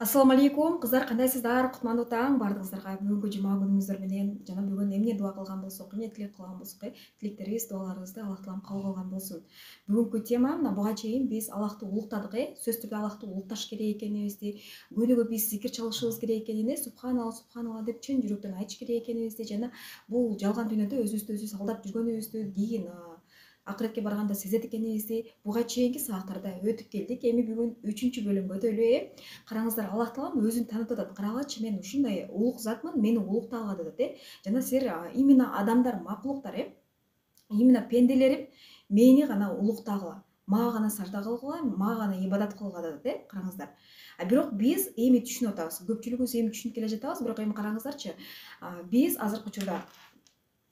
Ассаламу алейкум, кыздар, кандайсыздар? Кутмандуу таң бардыгыңыздарга. Бүгүнкү жума күнүңүздөр менен жана бүгүн эмне дуа кылган болсок, эмне тилек кылган болсок, тилектерибиз, дуаларыбызды Аллах таалам кабыл кылган болсун. Бүгүнкү тема мына буга чейин биз Аллахты улуктадык, сөзсүз түрдө Аллахты улукташ керек экенибизди, күнүгө биз зикир чалышыбыз керек экенин, субханалла деп чын жүрөктөн айтыш керек экенибизди жана бул жалган дүйнөдө өзүбүздү өзүбүз алдап жүргөнүбүздү кийин акыретке барганда сезет экенибизди буга чейинки сабактарда өтүп келдик. Эми бүгүн 3-бөлүмгө өтөлү. Караңыздар, Аллах таалам өзүн таанытып атат. Карагылачы, мен ушундай улук затмын, мени улуктагыла деп атат. Жана силер именно адамдар, макулуктар, именно пенделерим мени гана улуктагыла, мага гана сажда кылгыла, мага гана ибадат кылгыла деп атат. Караңыздар. Бирок биз эми түшүнүп атабыз. Көпчүлүгүбүз эми түшүнүп келе жатабыз. Бирок эми караңыздарчы, биз азыркы учурда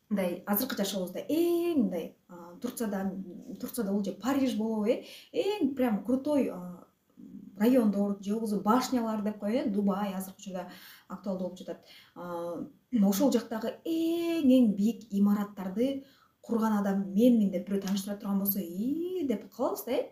мындай азыркы жашообузда эң мындай Турцияда бул же Париж болобу, эң прям крутой райондор же болбосо башнялар деп коет, Дубай азыркы учурда актуалдуу болуп жатат. Ошол жактагы эң бийик имараттарды курган адам менмин деп бирөө тааныштыра турган болсо, деп калабыз да,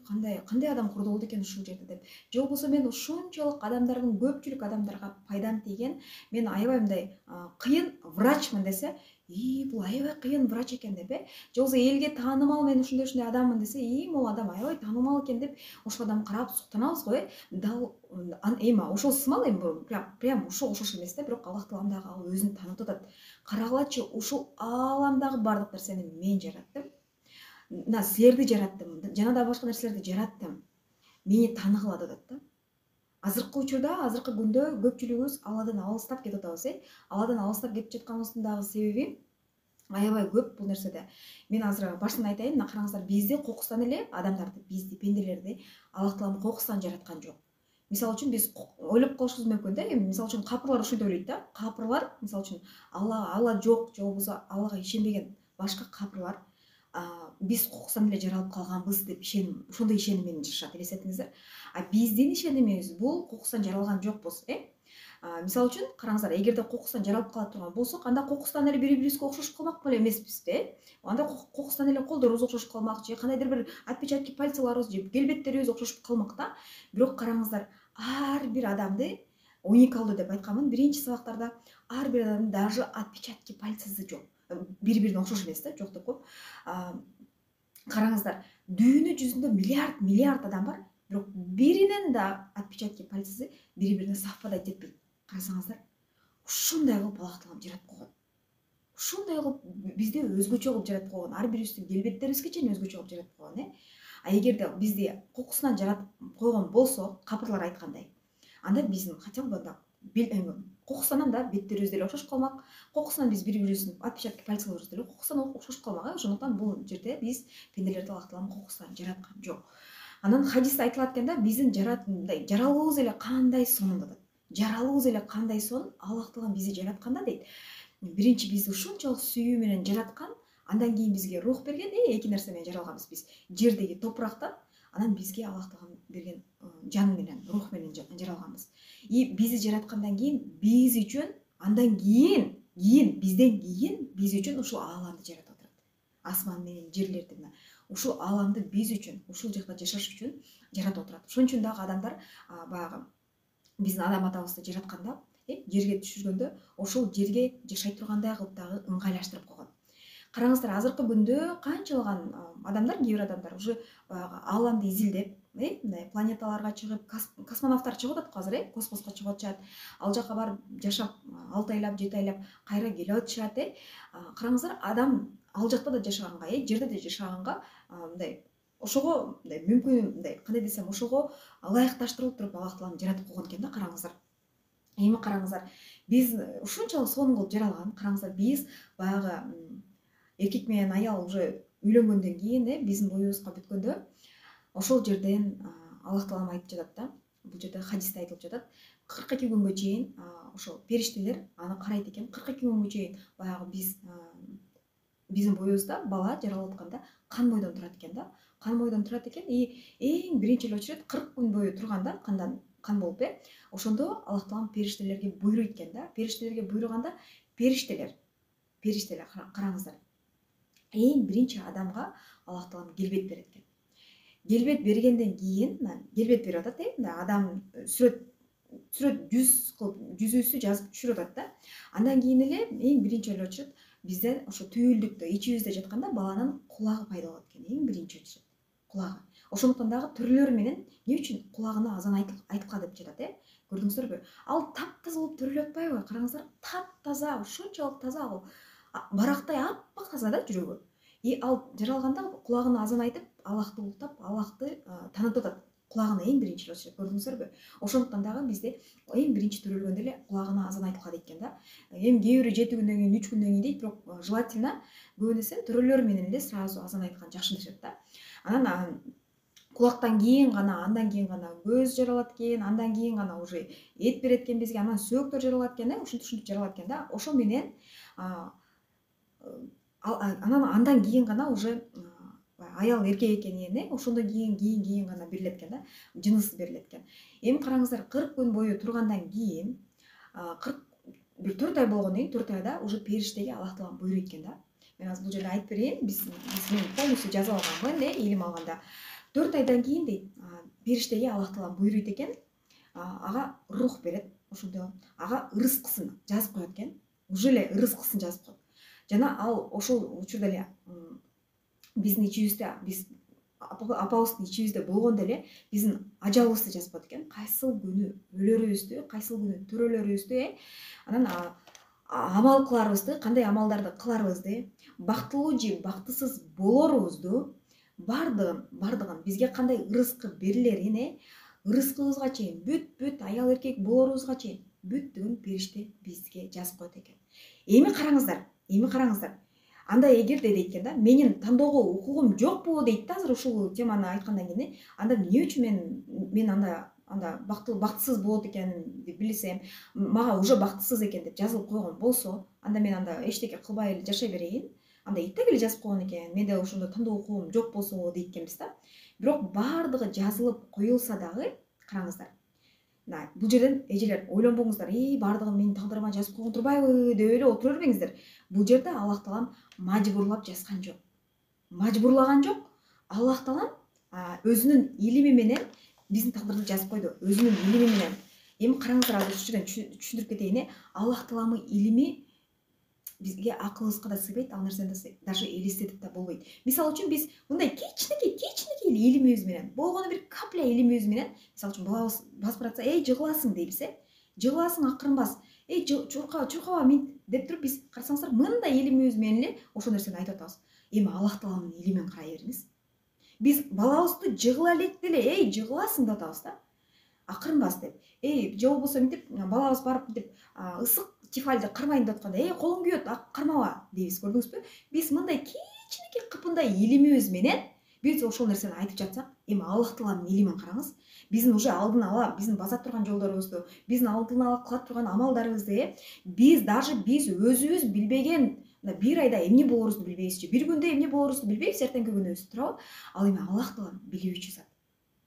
кандай адам курду болду экен ушул жерде деп. Же болбосо мен ушунчалык адамдардын, көпчүлүк адамдарга пайдам тийген, мен аябай мындай кыйын врачмын десе, бул аябай кыйын врач экен деп, же болбосо элге таанымал, мен ушундай адаммын десе, могу адам аябай таанымал экен деп ошол адамды карап суктанабыз го. Дал эми ошол сымал, эми прям ошош эмес да, бирок Аллах таалам дагы ал өзүн таанытып атат. Карагылачы, ушул ааламдагы бардык нерсени мен жараттым. Мына силерди жараттым, жана да башка нерселерди жараттым. Мени тааныгыла деп атат да. Азыркы учурда, азыркы күндө көпчүлүгүбүз Алладан алыстап кетип атабыз. Алладан алыстап кетип жатканыбыздын дагы себеби аябай көп бул нерседе. Мен азыр башынан айтайын, мына караңыздар, бизди кокустан эле, адамдарды, бизди, пенделерди Аллах таалам кокустан жараткан жок. Мисалы үчүн биз ойлоп калышыбыз мүмкүн да, эми мисалы үчүн капырлар ушинтип ойлойт да. Капырлар, мисалы үчүн Алла жок, же болбосо Аллага ишенбеген башка капырлар биз кокустан эле жаралып калганбыз деп ошондой ишеним менен жашашат, элестетиңиздер. Биздин ишенимибиз бул кокустан жаралган жокпуз, мисалы үчүн караңыздар, эгерде кокустан жаралып кала турган болсок, анда кокустан эле бири-бирибизге окшошуп калмак беле эмеспизби, Анда кокустан эле колдорубуз окшошуп калмак, же кандайдыр бир отпечатки пальцаларыбыз же келбеттерибиз окшошуп калмак да. Бирок караңыздар, ар бир адамды уникалдуу деп айтканмын биринчи сабактарда. Ар бир адамдын даже отпечатки пальцасы жок. Бири-бирине окшош эмес да, жок деп коюп. Караңыздар, дүйнө жүзүндө миллиард адам бар, бирок биринин да отпечатки пальцасы бири-бирине совпадать этпейт. Карасаңыздар, ушундай кылып Аллах таалам жаратып койгон. Ушундай кылып бизди өзгөчө кылып жаратып койгон. Ар бирибиздин келбеттерибизге чейин өзгөчө кылып жаратып койгон, Эгерде бизди кокусунан жаратып койгон болсо, капырлар айткандай, анда биздин хотя бы кокустан анда беттерибиз деле окшош калмак, кокусунан биз бири-бирибиздин отпечатки пальцаларыбыз деле кокусунан окшош калмак, Ошондуктан бул жерде биз пенделерди Аллах таалам кокустан жараткан жок. Анан хадисте айтылат экен да, биздин жаралуубуз эле кандай сонун деп атат. Жаралуубуз эле кандай сонун, Аллах таалам бизди жаратканда дейт. Биринчи бизди ушунчалык сүйүү менен жараткан, андан кийин бизге рух берген, эки нерсе менен жаралганбыз биз. Жердеги топурактан, анан бизге Аллах таалам берген жан менен, рух менен жаралганбыз. Бизди жараткандан кийин биз үчүн, андан кийин бизден кийин биз үчүн ушул ааламды жаратып атат. Асман менен жерлерди, ушул ааламды биз үчүн, ушул жакта жашаш үчүн жаратып отурат. Ошон үчүн дагы адамдар баягы биздин адам атабызды жаратканда, жерге түшүргөндө, ошол жерге жашай тургандай кылып дагы ыңгайлаштырып койгон. Караңыздар, азыркы күндө канчалаган адамдар, кээ бир адамдар уже баягы ааламды изилдеп, мындай планеталарга чыгып, космонавттар чыгып атат азыр, космоско чыгып атышат. Ал жака барып жашап, 6 айлап, 7 айлап кайра келип атышат, Караңыздар, адам ал жакта да жашаганга, жерде да жашаганга мындай ошого мындай мүмкүн, мындай кандай десем, ошого ылайыкташтырылып туруп Аллах таалам жаратып койгон экен да, караңыздар. Эми караңыздар, биз ушунчалык сонун кылып жаралган. Караңыздар, биз баягы эркек менен аял уже үйлөнгөндөн кийин, биздин боюбузга бүткөндө, ошол жерден Аллах таалам айтып жатат да, бул жерде хадисте айтылып жатат, 42 күнгө чейин ошол периштелер аны карайт экен. 42 күнгө чейин баягы биздин боюбузда бала жаралып атканда кан бойдон турат экен да. Кан бойдон турат экен, эң биринчи эле очередь 40 күн бою турганда, кан болуп, ошондо Аллах таалам периштелерге буйруйт экен да. Периштелерге буйруганда, периштелер караңыздар, эң биринчи адамга Аллах таалам келбет берет экен. келбет бергенден кийин келбет берип атат мындай адам сүрөт жүз кылып жүзүбүздү жазып түшүрүп атат да. Андан кийин эле эң биринчи эле очурут бизде ошо түйүлдүктө ичибизде жатканда баланын кулагы пайда болот экен, эң биринчи очурут кулагы. Ошондуктан дагы төрөлөр менен эмне үчүн кулагына азан айткыла деп жатат, көрдүңүздөрбү? Ал таптаза болуп төрөлүп атпайбы? Караңыздар, таптаза, ушунчалык таза ал. Барактай аппак таза да жүрөгү. Ал жаралганда кулагына азан айтып, Аллахты улуттап, Аллахты таанытып атат. Кулагына эң биринчи очурут, көрдүңүздөрбү? Ошондуктан дагы бизде эң биринчи төрөлгөндө эле кулагына азан айтылат экен да. Эми кээ бири 7 күндөн кийин, 3 күндөн кийин дейт, бирок желательно көбүнесе төрөлөр менен эле сразу азан айткан жакшы дешет да. Анан кулактан кийин гана, андан кийин гана көз жаралат экен, андан кийин гана уже эт берет экен бизге, анан сөөктөр жаралат экен, ушинтип жаралат экен да. Ошо менен анан андан кийин гана уже аял эркек экенин, ошондон кийин гана берилет экен да, жыныс берилет экен. Эми караңыздар, 40 күн бою тургандан кийин, 4 ай болгондон кийин, 4 айда уже периштеге Аллах Таалам буйруйт экен да. Мен азыр бул жерде айтып берейин, мен полностью жазып алганмын, илим алганда. 4 айдан кийин дейт, периштеге Аллах Таалам буйруйт экен, ага рух берет, ошондо ага ырыскысын жазып коет экен. Уже эле ырыскысын жазып коет. Жана ал ошол учурда эле биздин ичибизде, биз апабыздын ичибизде болгондо эле биздин ажалыбызды жазып коет экен. Кайсыл күнү өлөрүбүздү, кайсыл күнү төрөлөрүбүздү, анан амал кыларыбызды, кандай амалдарды кыларыбызды, бактылуу же бактысыз болорубузду, бардыгын бизге кандай ырыскы берилерин, ырыскыбызга чейин, бүт аял эркек болорубузга чейин бүттүгүн периште бизге жазып коет экен. Эми караңыздар. Анда эгерде дейт экен да, менин тандоого укугум жокпу дейт да, азыр ушул теманы айткандан кийин, анда эмне үчүн мен анда бактысыз болот экенин деп билсем, мага уже бактысыз экен деп жазылып койгон болсо, анда мен анда эчтеке кылбай эле жашай берейин. Анда иттек эле жазып койгон экен, менде ошондо тандоо укугум жок болсо дейт экенбиз да. Бирок бардыгы жазылып коюлса дагы, караңыздар, бул жерден эжелер ойлонбоңуздар, бардыгын менин тагдырыма жазып койгон турбайбы деп эле отура бербеңиздер. Бул жерде Аллах Таалам мажбурлап жазган жок. Мажбурлаган жок. Аллах Таалам өзүнүн илими менен биздин тагдырды жазып койду, өзүнүн илими менен. Эми караңыздар, азыр ушул жерден түшүндүрүп кетейин, Аллах Тааламдын илими бизге акылыбызга да сыйбайт, ал нерсени даже элестетип да болбойт. Мисалы үчүн биз мындай кичинекей илимибиз менен, болгону бир капля илимибиз менен, мисалы үчүн балабыз басып баратса, жыгыласың дейбиз, жыгыласың акырын бас, чуркаба мен деп туруп биз карасаңыздар, мындай илимибиз менен эле ошол нерсени айтып атабыз. Эми Аллах Тааланын илимин карай бериңиз. Биз балабызды жыгыла электе эле, жыгыласың деп атабыз да, акырын бас деп. Же болбосо мынтип балабыз барып мынтип ысык тефальды кармайын деп атканда, колуң күйөт, кармаба дейбиз, көрдүңүзбү? Биз мындай кичинекей кыпындай илимибиз менен биз ошол нерсени айтып жатсак, эми Аллах Тааланын илимин караңыз. Биздин уже алдын ала, биздин баса турган жолдорубузду, биздин алдын ала кыла турган амалдарыбызды, биз өзүбүз билбеген, бир айда эмне болорубузду билбейбиз, бир күндө эмне болорубузду билбейбиз, эртеңки күнүбүздү, туурабы? Ал эми Аллах Таалам билүүчү зат.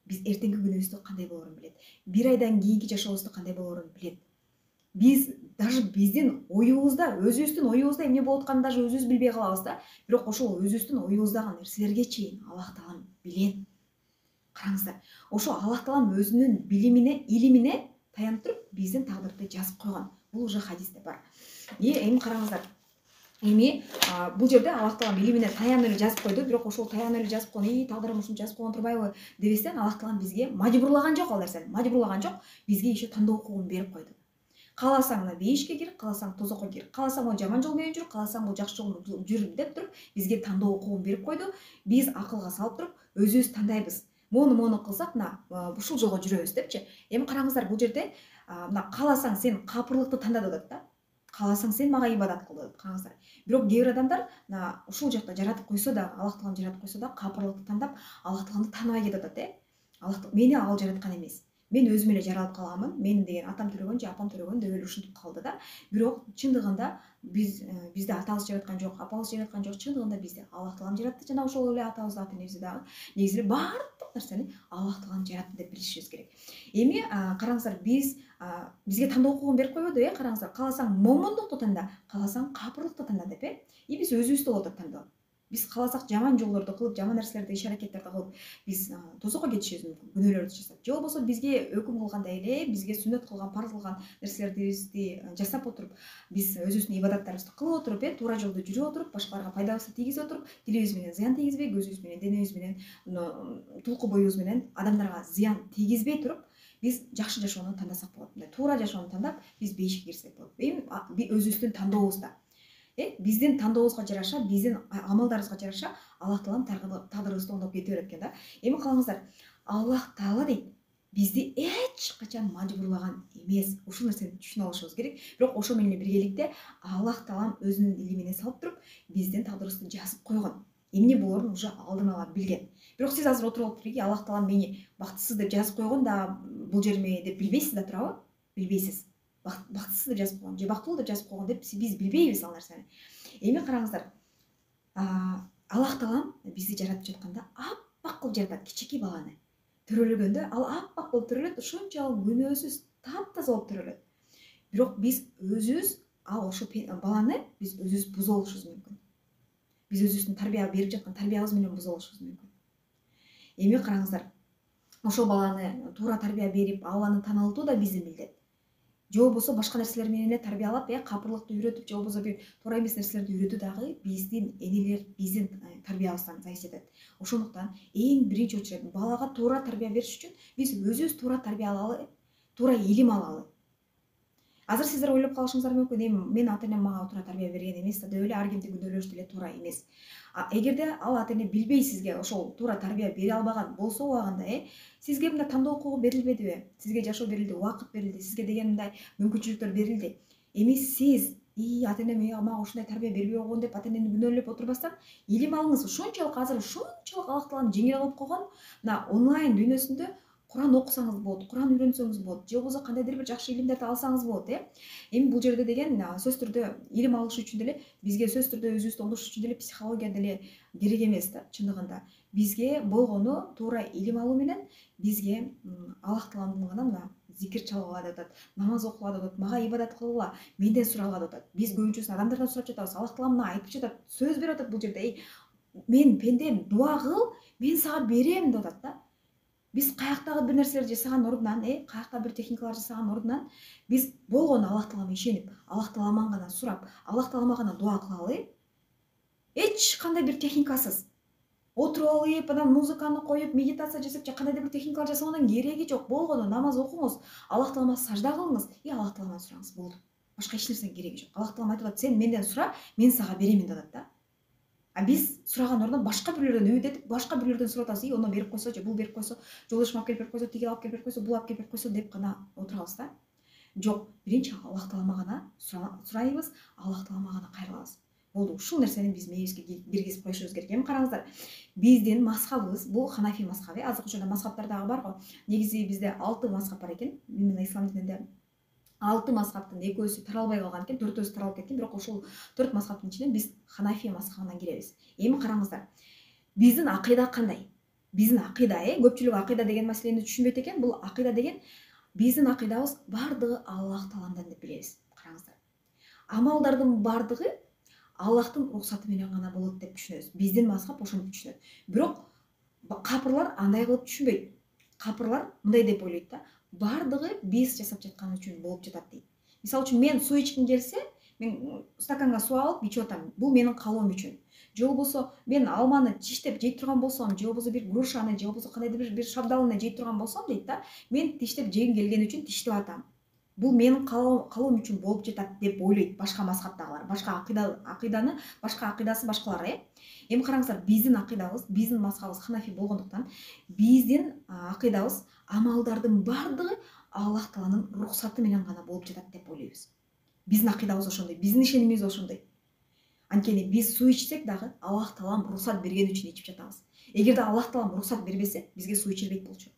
Биз эртеңки күнүбүздү кандай болорун билет. Бир айдан кийинки жашообузду кандай болорун билет. Биз даже биздин оюбузда, өзүбүздүн оюбузда эмне болуп атканын даже өзүбүз билбей калабыз да. Бирок ошол өзүбүздүн оюбуздагы нерселерге чейин Аллах Таалам билет. Караңыздар, ошо Аллах Таалам өзүнүн илимине таянып туруп биздин тагдырды жазып койгон. Бул уже хадисте бар. Эми караңыздар. Эми бул жерде Аллах Таалам илимине таянып эле жазып койду, бирок ошол таянып эле жазып койгон, тагдырым ушинтип жазып койгон турбайбы дебестен, Аллах Таалам бизге мажбурлаган жок ал нерсени. Мажбурлаган жок, бизге еще тандоо укугун берип койду. Кааласаң бейишке кир, кааласаң тозокко кир, кааласаң жаман жол менен жүр, кааласаң жакшы жол менен жүр деп туруп бизге тандоо укугун берип койду. Биз акылга салып туруп өзүбүз тандайбыз. Мону кылсак, ушул жолго жүрөбүз депчи. Эми караңыздар, бул жерде кааласаң сен капырлыкты танда деп атат да. Кааласаң сен мага ибадат кыл деп, караңыздар. Бирок кээ бир адамдар ушул жакта жаратып койсо да, Аллах Таалам жаратып койсо да, капырлыкты тандап, Аллах Тааламды тааныбай кетип атат, мени ал жараткан эмес. Мен өзүм эле жаралып калганмын, менин деген атам төрөгөн же апам төрөгөн деп эле ушинтип калды да. Бирок чындыгында бизди атабыз жараткан жок, апабыз жараткан жок, чындыгында бизди Аллах Таалам жаратты, жана ошол эле атабызды, ата энебизди дагы негизи эле баардык нерсени Аллах Таалам жаратты деп билишибиз керек. Эми караңыздар, бизге тандоо укугун берип койбоду, караңыздар, кааласаң момундукту танда, кааласаң капырлыкты танда деп, биз өзүбүздө болуп атат тандоо. Биз кааласак жаман жолдорду кылып, жаман нерселерди, иш аракеттерди кылып, биз тозокко кетишибиз мүмкүн, күнөөлөрдү жасап. Же болбосо бизге өкүм кылгандай эле, бизге сүннөт кылган, парз кылган нерселерди жасап отуруп, биз өзүбүздүн ибадаттарыбызды кылып отуруп, туура жолдо жүрүп отуруп, башкаларга пайдабызды тийгизип отуруп, тилибиз менен зыян тийгизбей, көзүбүз менен, денебиз менен, тулку боюбуз менен адамдарга зыян тийгизбей туруп, биз жакшы жашоону тандасак болот. Мындай туура жашоону тандап, биз бейишке кирсек болот. Эми өзүбүздүн тандообузда, биздин тандообузга жараша, биздин амалдарыбызга жараша Аллах таалам тагдырыбызды оңдоп кете берет экен да. Эми караңыздар, Аллах таала дейт, бизди эч качан мажбурлаган эмес. Ушул нерсени түшүнүп алышыбыз керек. Бирок ошо менен биргеликте Аллах таалам өзүнүн илимине салып туруп, биздин тагдырыбызды жазып койгон. Эмне болорун уже алдын ала билген. Бирок сиз азыр отуруп алып туруп, Аллах таалам мени бактысыз деп жазып койгон да бул жериме деп билбейсиз да туурабы? Билбейсиз. Бактысыз деп жазып койгон же бактылуу деп жазып койгон деп биз билбейбиз ал нерсени. Эми караңыздар, Аллах таалам бизди жаратып жатканда аппак кылып жаратат кичинекей баланы. Төрөлгөндө ал аппак болуп төрөлөт, ошончолук күнөөсүз, таптаза болуп төрөлөт. Бирок биз өзүбүз ошо баланы биз өзүбүз бузуп алышыбыз мүмкүн. Биз өзүбүздүн тарбия берип жаткан тарбиябыз менен бузуп алышыбыз мүмкүн. Эми караңыздар, ошол баланы туура тарбия берип, Алланы таанылтуу да биздин милдет. Же болбосо башка нерселер менен эле тарбиялап, капырлыкты үйрөтүп, же болбосо бир туура эмес нерселерди үйрөтүү дагы биздин энелер, биздин тарбиябыздан зависит этет. Ошондуктан эң биринчи очередь балага туура тарбия бериш үчүн биз өзүбүз туура тарбия алалы, туура илим алалы. Азыр сиздер ойлоп калышыңыздар мүмкүн, эми мен ата-энем мага туура тарбия берген эмес да, деп эле ар кимдин күнөөлөшү деле туура эмес. Эгерде ал ата-эне билбей сизге ошол туура тарбия бере албаган болсо убагында, сизге мындай тандоо укугу берилбедиби? Сизге жашоо берилди, убакыт берилди, сизге деген мындай мүмкүнчүлүктөр берилди. Эми сиз ата-энем мага ушундай тарбия бербей койгон деп ата-энени күнөөлөп отурбастан, илим алыңыз. Ошончолук азыр ошончолук Аллах тааланын жеңил кылып койгон мына онлайн дүйнөсүндө Куран окусаңыз болот, Куран үйрөнсөңүз болот, же болбосо кандайдыр бир жакшы илимдерди алсаңыз болот, Эми бул жерде деген сөз түрдө илим алыш үчүн деле, бизге сөз түрдө өзүбүздү оңдош үчүн деле психология деле керек эмес да, чындыгында. Бизге болгону туура илим алуу менен бизге Аллах тааланын гана мына зикир чалгыла деп атат, намаз окугула деп атат, мага ибадат кылгыла, менден сурагыла деп атат. Биз көбүнчөсүн адамдардан сурап жатабыз. Аллах таалам мына айтып жатат, сөз берип атат бул жерде. Мен пендем, дуа кыл, мен сага берем деп атат да. Биз каяктагы бир нерселерди жасаган ордунан, каякта бир техникалар жасаган ордунан, биз болгону Аллах таалама ишенип, Аллах тааламан гана сурап, Аллах таалама гана дуа кылалы. Эч кандай бир техникасыз. Отуруп алып, анан музыканы коюп, медитация жасап, же кандайдыр бир техникалар жасоонун кереги жок. Болгону намаз окуңуз, Аллах тааламага сажда кылыңыз, Аллах тааламан сураңыз, болду. Башка эч нерсенин кереги жок. Аллах таалам айтып атат, сен менден сура, мен сага беремин деп атат да. Биз сураган ордун башка бирлерден үмүт этип, башка бирлерден сурап атабыз, ону берип койсо, же бул берип койсо, жолдошум алып келип берип койсо, тиги алып келип берип койсо, бул алып келип берип койсо деп гана отурабыз да. Жок, биринчи Аллах таалама гана сурайбыз, Аллах таалама гана кайрылабыз. Болду, ушул нерсени биз мээбизге киргизип коюшубуз керек. Эми караңыздар, биздин мазхабыбыз бул Ханафи мазхабы. Азыр ошондо мазхабтар дагы бар го. Негизи бизде 6 мазхаб бар экен. Мына ислам дининде 6 мазхабтын 2-өсү таралбай калган экен, 4-өсү таралып кеткен, бирок ошол 4 мазхабтын ичинен биз Ханафи мазхабына киребиз. Эми караңыздар, биздин акыйда кандай? Биздин акыйда, көпчүлүк акыйда деген маселени түшүнбөйт экен. Бул акыйда деген биздин акыйдабыз бардыгы Аллах тааламдан деп билебиз. Караңыздар. Амалдардын бардыгы Аллахтын уруксаты менен гана болот деп түшүнөбүз. Биздин мазхаб ошентип түшүнөт. Бирок капырлар андай кылып түшүнбөйт. Капырлар мындай деп ойлойт да, бардыгы биз жасап жаткан үчүн болуп жатат дейт. Мисалы үчүн мен суу ичким келсе, мен стаканга суу алып ичип атам. Бул менин каалоом үчүн. Же болбосо мен алманы тиштеп жей турган болсом, же болбосо бир грушаны, же болбосо кандайдыр бир шабдалыны жей турган болсом дейт да, мен тиштеп жегим келген үчүн тиштеп атам. Бул менин каалоом үчүн болуп жатат деп ойлойт башка мазхабтагылар, башка акыйданы, башка акыйдасы башкалар, Эми караңыздар, биздин акыйдабыз, биздин мазхабыбыз Ханафи болгондуктан, биздин акыйдабыз амалдардын бардыгы Аллах тааланын уруксаты менен гана болуп жатат деп ойлойбуз. Биздин акыйдабыз ошондой, биздин ишенимибиз ошондой. Анткени биз суу ичсек дагы Аллах таалам уруксат берген үчүн ичип жатабыз. Эгерде Аллах таалам уруксат бербесе, бизге суу ичилбейт болчу.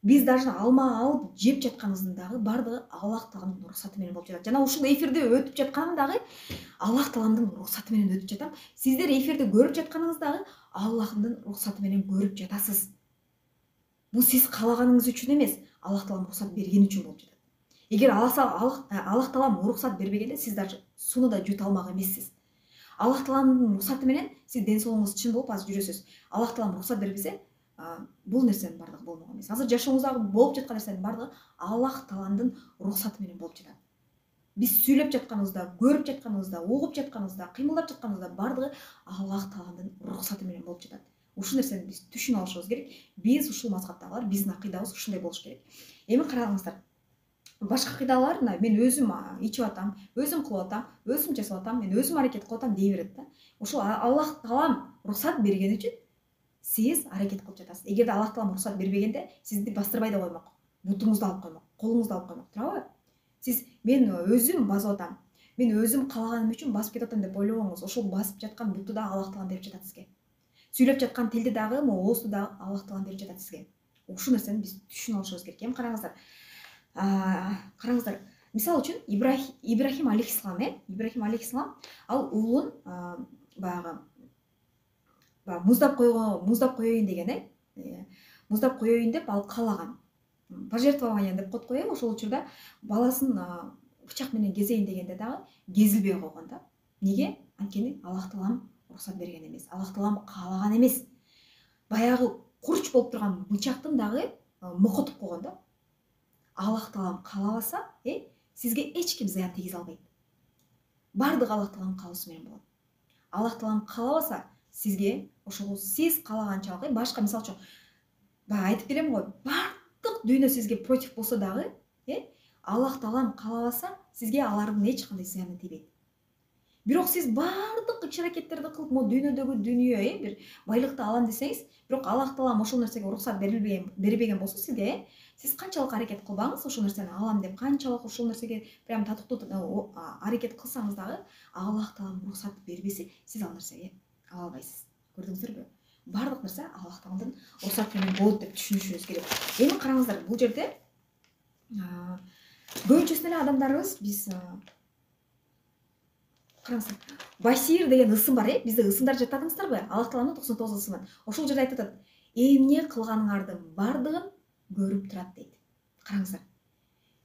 Биз даже алма алып жеп жатканыбыздын дагы бардыгы Аллах тааланын уруксаты менен болуп жатат. Жана ушул эфирде өтүп жатканым дагы Аллах тааланын уруксаты менен өтүп жатам. Сиздер эфирди көрүп жатканыңыз дагы Аллахтын уруксаты менен көрүп жатасыз. Бул сиз каалаганыңыз үчүн эмес, Аллах таалам уруксат берген үчүн болуп жатат. Эгер Аллах таалам уруксат бербегенде, сиз даже сууну да жута алмак эмессиз. Аллах Тааланын уруксаты менен сиз ден соолугуңуз чын болуп азыр жүрөсүз. Аллах Таалам уруксат бербесе, бул нерсенин бардыгы болмок эмес. Азыр жашооңуздагы болуп жаткан нерсенин бардыгы Аллах Тааланын уруксаты менен болуп жатат. Биз сүйлөп жатканыбызда, көрүп жатканыбызда, угуп жатканыбызда, кыймылдап жатканыбызда бардыгы Аллах Тааланын уруксаты менен болуп жатат. Ушул нерсени биз түшүнүп алышыбыз керек. Биз ушул мазхабтагылар, биздин акыйдабыз ушундай болуш керек. Эми караңыздар. Башка акыйдалар мен өзүм ичип атам, өзүм кылып атам, өзүм жасап атам, мен өзүм аракет кылып атам дей берет да. Ошол Аллах Таалам уруксат берген үчүн сиз аракет кылып жатасыз. Эгерде Аллах Таалам уруксат бербегенде, сизди бастырбай да коймок. Бутуңузду алып коймок, колуңузду алып коймок, туурабы? Сиз мен өзүм басып атам, мен өзүм каалаганым үчүн басып кетип атам деп ойлобоңуз. Ошол басып жаткан буту да Аллах Таалам берип жатат сизге. Сүйлөп жаткан тилди дагы, оозду дагы Аллах Таалам берип жатат сизге. Ушул нерсени биз түшүнүп алышыбыз керек. Эми караңыздар, мисалы үчүн Ибрахим алейхиссалам, Ибрахим алейхиссалам ал уулун баягы муздап коеюн деген, муздап коеюн деп ал каалаган. Пожертвование деп коет го, ошол учурда баласын бычак менен кезейин дегенде дагы кезилбей койгон да. Неге? Анткени Аллах Таалам уруксат берген эмес. Аллах Таалам каалаган эмес. Баягы курч болуп турган бычактын дагы мокотуп койгон да. Аллах Таалам каалабаса, сизге эч ким зыян тийгизе албайт. Бардыгы Аллах Тааланын каалоосу менен болот. Аллах Таалам каалабаса, сизге ошол сиз каалаганчалык, башка мисалы үчүн баягы айтып келем го, бардык дүйнө сизге против болсо дагы, Аллах Таалам каалабаса, сизге алардын эч кандай зыяны тийбейт. Бирок сиз бардык иш-аракеттерди кылып, дүйнөдөгү дүнүйө бир байлыкты алам десеңиз, бирок Аллах Таалам ошол нерсеге уруксат бербеген болсо сизге, сиз канчалык аракет кылбаңыз, ошол нерсени алам деп канчалык ошол нерсеге прям татыктуу аракет кылсаңыз дагы, Аллах Таалам уруксат бербесе, сиз ал нерсеге ала албайсыз. Көрдүңүздөрбү? Бардык нерсе Аллах Тааланын уруксаты менен болот деп түшүнүшүбүз керек. Эми караңыздар, бул жерде көбүнчөсүн эле адамдарыбыз биз караңыздар, Басир деген ысым бар, бизде ысымдар жаттадыңыздарбы? Аллах Тааланын 99 ысымы. Ошол жерде айтып атат, эмне кылганыңардын бардыгын көрүп турат дейт. Караңыздар.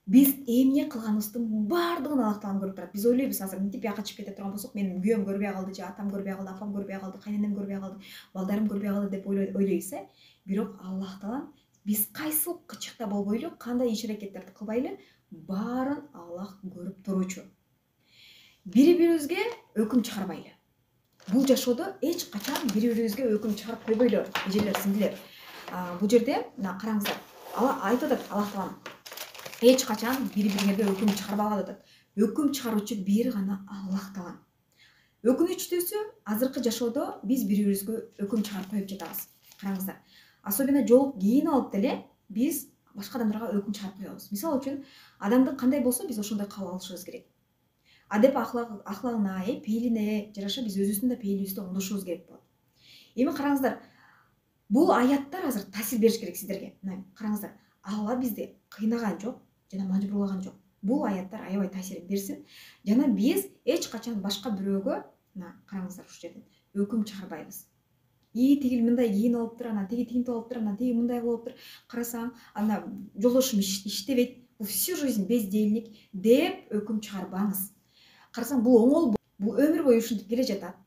Биз эмне кылганыбыздын бардыгын Аллах Таалам көрүп турат. Биз ойлойбуз азыр мынтип бияка чыгып кете турган болсок, менин күйөөм көрбөй калды, же атам көрбөй калды, апам көрбөй калды, кайненем көрбөй калды, балдарым көрбөй калды деп ойлойбуз, Бирок Аллах Таалам биз кайсыл кычыкта болбойлу, кандай иш-аракеттерди кылбайлы, баарын Аллах көрүп турчу. Бири-бирибизге өкүм чыгарбайлы. Бул жашоодо эч качан бири-бирибизге өкүм чыгарып койбойлу, эжелер, сиңдилер. Бул жерде караңыздар, айтып атат Аллах Таалам, эч качан бири-бириңерге өкүм чыгарбагыла деп атат. Өкүм чыгаруучу бир гана Аллах Таалам. Өкүнүчтүүсү, азыркы жашоодо биз бири-бирибизге өкүм чыгарып коюп жатабыз. Караңыздар, особенно жолуп кийинип алып деле биз башка адамдарга өкүм чыгарып коебуз. Мисалы үчүн, адамды кандай болсо биз ошондой кабыл алышыбыз керек. Адеп ахлагына, пейлине жараша биз өзүбүздүн да пейлибизди оңдошубуз керек болот. Эми караңыздар, бул аяттар азыр таасир бериш керек сиздерге. Караңыздар, Алла бизди кыйнаган жок жана мажбурлаган жок. Бул аяттар аябай таасир берсин. Жана биз эч качан башка бирөөгө, караңыздар, ушул жерден өкүм чыгарбайбыз. Тигил мындай кийинип алыптыр, анан тиги тигинтип алыптыр, анан тиги мындай болуптур. Карасаң, ана жолдошум иштебейт, бул всю жизнь бездельник деп өкүм чыгарбаңыз. Карасаң, бул оңол, бул өмүр бою ушинтип келе жатат.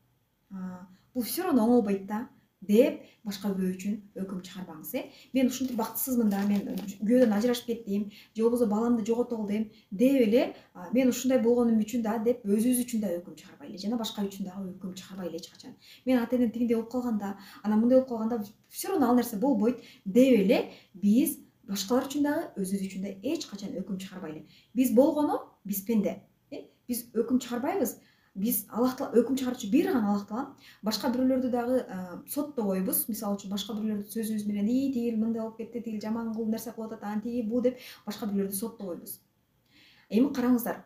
Бул все равно оңолбойт да деп башка бирөө үчүн өкүм чыгарбаңыз. Мен ушинтип бактысызмын да, мен күйөөдөн ажырашып кеттим, же болбосо баламды жогото кылдым деп эле, мен ушундай болгонум үчүн да деп өзүбүз үчүн да өкүм чыгарбайлы, жана башка үчүн дагы өкүм чыгарбайлы эч качан. Мен ата-энем тигиндей болуп калганда, анан мындай болуп калганда, все равно ал нерсе болбойт деп эле биз башкалар үчүн дагы өзүбүз үчүн да эч качан өкүм чыгарбайлы. Биз болгону, биз пенде. Биз өкүм чыгарбайбыз. Биз Аллах Таала өкүм чыгаруучу бир гана Аллах Таалам. Башка бирөөлөрдү дагы соттобойбуз. Мисалы үчүн башка бирөөлөрдү сөзүбүз менен тигил мындай болуп кетти, тигил жаман кыл нерсе кылып атат, анан тиги бу деп башка бирөөлөрдү соттобойбуз. Эми караңыздар,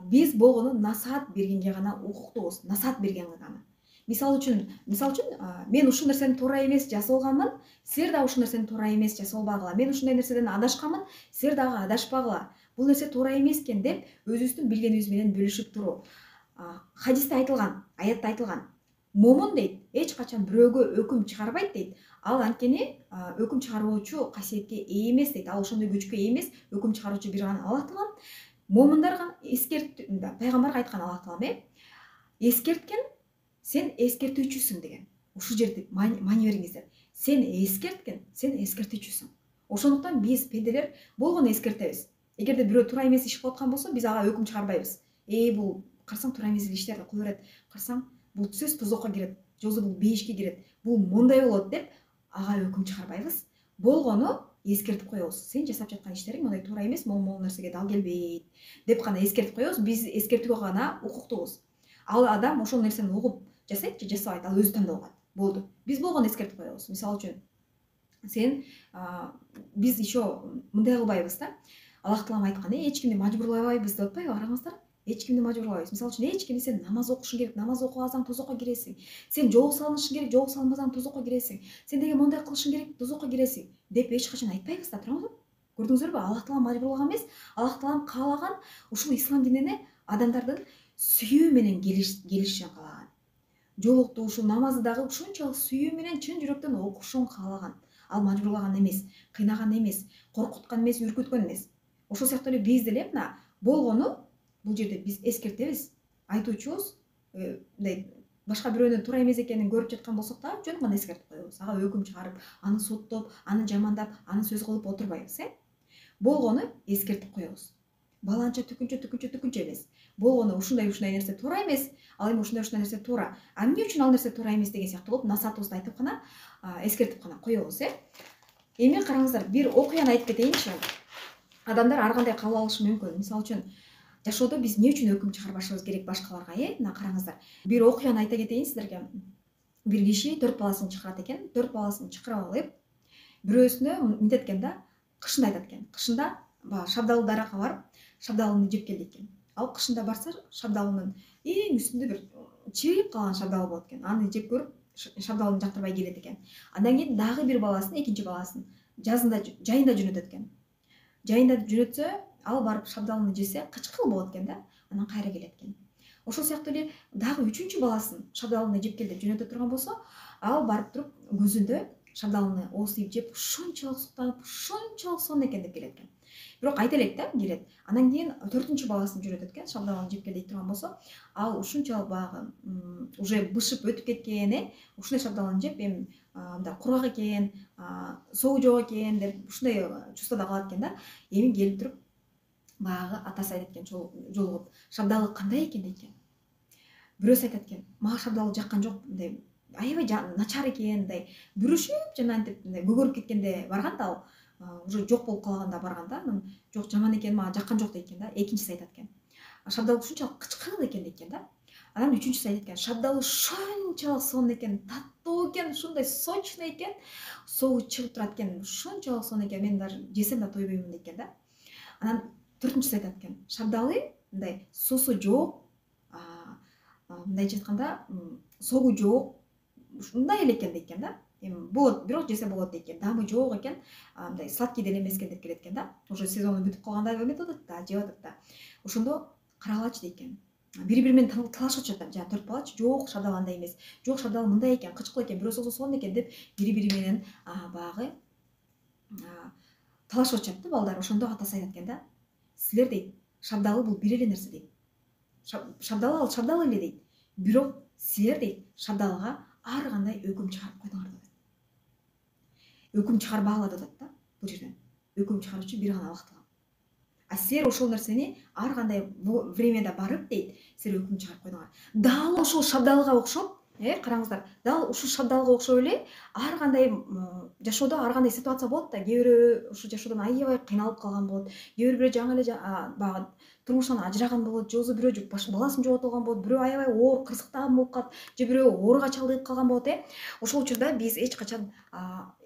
биз болгону насаат бергенге гана укуктуубуз, насаат бергенге гана. Мисалы үчүн, мен ушул нерсени туура эмес жасап алганмын, силер дагы ушул нерсени туура эмес жасап албагыла. Мен ушундай нерседен адашканмын, силер дагы адашпагыла. Бул нерсе туура эмес экен деп өзүбүздүн билгенибиз менен бөлүшүп туруу. Хадисте айтылган, аятта айтылган. Момун дейт, эч качан бирөөгө өкүм чыгарбайт дейт. Ал анткени өкүм чыгаруучу касиетке ээ эмес дейт. Ал ошондой күчкө ээ эмес, өкүм чыгаруучу бир гана Аллах Таалам. Момундар гана пайгамбарга айткан Аллах Таалам, эскерткен, сен эскертүүчүсүң деген. Ушул жерди маани бериңиздер. Сен эскерткен, сен эскертүүчүсүң. Ошондуктан биз пенделер болгону эскертебиз. Эгерде бирөө туура эмес иш кылып аткан болсо, биз ага өкүм чыгарбайбыз. Бул карасаң туура эмес иштер кыла берет. Карасаң бул сөз тозокко кирет, же болбосо бул бейишке кирет. Бул мондай болот деп ага өкүм чыгарбайбыз. Болгону эскертип коебуз. Сен жасап жаткан иштериң мындай туура эмес, могу нерсеге дал келбейт деп гана эскертип коебуз. Биз эскертүүгө гана укуктуубуз. Ал адам ошол нерсени угуп жасайт же жасабайт, ал өзү тандап алат. Болду. Биз болгону эскертип коебуз. Мисалы үчүн, сен биз еще мындай кылбайбыз да. Аллах таалам айткан, эч кимди мажбурлабайбыз деп атпайбы, караңыздар? Эч кимди мажбурлабайбыз. Мисалы үчүн, эч кимди сен намаз окушуң керек, намаз окубасаң тозокко киресиң. Сен жол салынышың керек, жол салынбасаң тозокко киресиң. Сен деге мондай кылышың керек, тозокко киресиң деп эч качан айтпайбыз да, туурабы? Көрдүңүздөрбү? Аллах таалам мажбурлаган эмес. Аллах таалам каалаган ушул ислам динине адамдардын сүйүү менен келишишин каалаган. Жолукту ушул намазды дагы ушунчалык сүйүү менен чын жүрөктөн окушун каалаган. Ал мажбурлаган эмес, кыйнаган эмес, коркуткан эмес, үркүткөн эмес. Ошол сыяктуу эле биз деле мына болгону бул жерде биз эскертебиз, айтуучубуз, мындай башка бирөөнүн туура эмес экенин көрүп жаткан болсок да, жөн гана эскертип коебуз. Ага өкүм чыгарып, аны соттоп, аны жамандап, аны сөз кылып отурбайбыз, болгону эскертип коебуз. Баланча түкүнчө эмес. Болгону ушундай нерсе туура эмес, ал эми ушундай нерсе туура. Эмне үчүн ал нерсе туура эмес деген сыяктуу болуп, насаатыбызды айтып гана, эскертип гана коебуз, Эми караңыздар, бир окуяны айтып кетейинчи. Адамдар ар кандай кабыл алышы мүмкүн. Мисалы үчүн, жашоодо биз эмне үчүн өкүм чыгарбашыбыз керек башкаларга, Мына караңыздар. Бир окуяны айта кетейин сиздерге. Бир киши 4 баласын чакырат экен. 4 баласын чакырып алып, бирөөсүнө мынтет экен да, кышында айтат экен. Кышында баягы шабдалы даракка барып, шабдалыны жеп кел дейт экен. Ал кышында барса, шабдалынын эң үстүндө бир чыйып калган шабдалы болот экен. Аны жеп көрүп, шабдалын жактырбай келет экен. Андан кийин дагы бир баласын, экинчи баласын жазында, жайында жөнөтөт экен. Жайында жөнөтсө, ал барып шабдалыны жесе, кычкыл болот экен да, анан кайра келет экен. Ошол сыяктуу эле дагы үчүнчү баласын шабдалыны жеп кел деп жөнөтө турган болсо, ал барып туруп көзүндө шабдалыны оосуйп жеп, ушунчалык суктанып, ушунчалык сонун экен деп келет экен. Бирок айта элек да, келет. Андан кийин 4-чү баласын жөнөтөт экен, шабдалыны жеп кел дейт турган болсо, ал ушунчалык баягы уже бышып өтүп кеткен, ушундай шабдалыны жеп, эми мындай курак экен, согу жок экен деп ушундай чувствода калат экен да. Эми келип туруп баягы атасы айтат экен, жолугуп, шабдалы кандай экен дейт экен. Бирөөсү айтат экен, мага шабдалы жаккан жок, мындай аябай начар экен, мындай бүрүшүп жана антип мындай көгөрүп кеткенде барган да, ал уже жок болуп калганда барган да, анан жок, жаман экен, мага жаккан жок дейт экен да. Экинчиси айтат экен, шабдалы ушунчалык кычкыл экен дейт экен да. Анан үчүнчүсү айтат экен, шабдалы ушунчалык сонун экен, таттуу экен, ушундай сочный экен, согу чыгып турат экен, ушунчалык сонун экен, мен даже жесем да тойбоймун дейт экен да. Анан 4-чүсү айтат экен, шабдалы мындай суусу жок, мындайча айтканда, согу жок, ушундай эле экен дейт экен да. Эми болот, бирок жесе болот дейт экен. Дамы жок экен, мындай сладкий деле эмес экен деп келет экен да. Уже сезону бүтүп калганда эметип атат да, жеп атат да. Ошондо карагалачы дейт экен. Бири-бири менен талашып атышат, жана 4 балачы, жок, шабдалы андай эмес. Жок, шабдалы мындай экен, кычкыл экен, бирөөсү сонун экен деп бири-бири менен баягы талашып атышат да балдар. Ошондо атасы айтат экен да, силер дейт, шабдалы бул бир эле нерсе дейт. Шабдалы ал шабдалы эле дейт. Бирок силер дейт, шабдалыга ар кандай өкүм чыгарып койдуңар деп. Өкүм чыгарбагыла деп атат да бул жерден. Өкүм чыгаруучу бир гана Аллах таалам. А силер ошол нерсени ар кандай времяда барып дейт, силер өкүм чыгарып койдуңар. Дал ошол шабдалыга окшоп, караңыздар, дал ушул шабдалыга окшоп эле ар кандай жашоодо ар кандай ситуация болот да. Кээ бирөө ушул жашоодон аябай кыйналып калган болот. Кээ бирөө жаңы эле баягы турмуштан ажыраган болот, же болбосо бирөө баласын жоготуп алган болот, бирөө аябай оор кырсыктаган болуп калат, же бирөө ооруга чалдыгып калган болот, Ошол учурда биз эч качан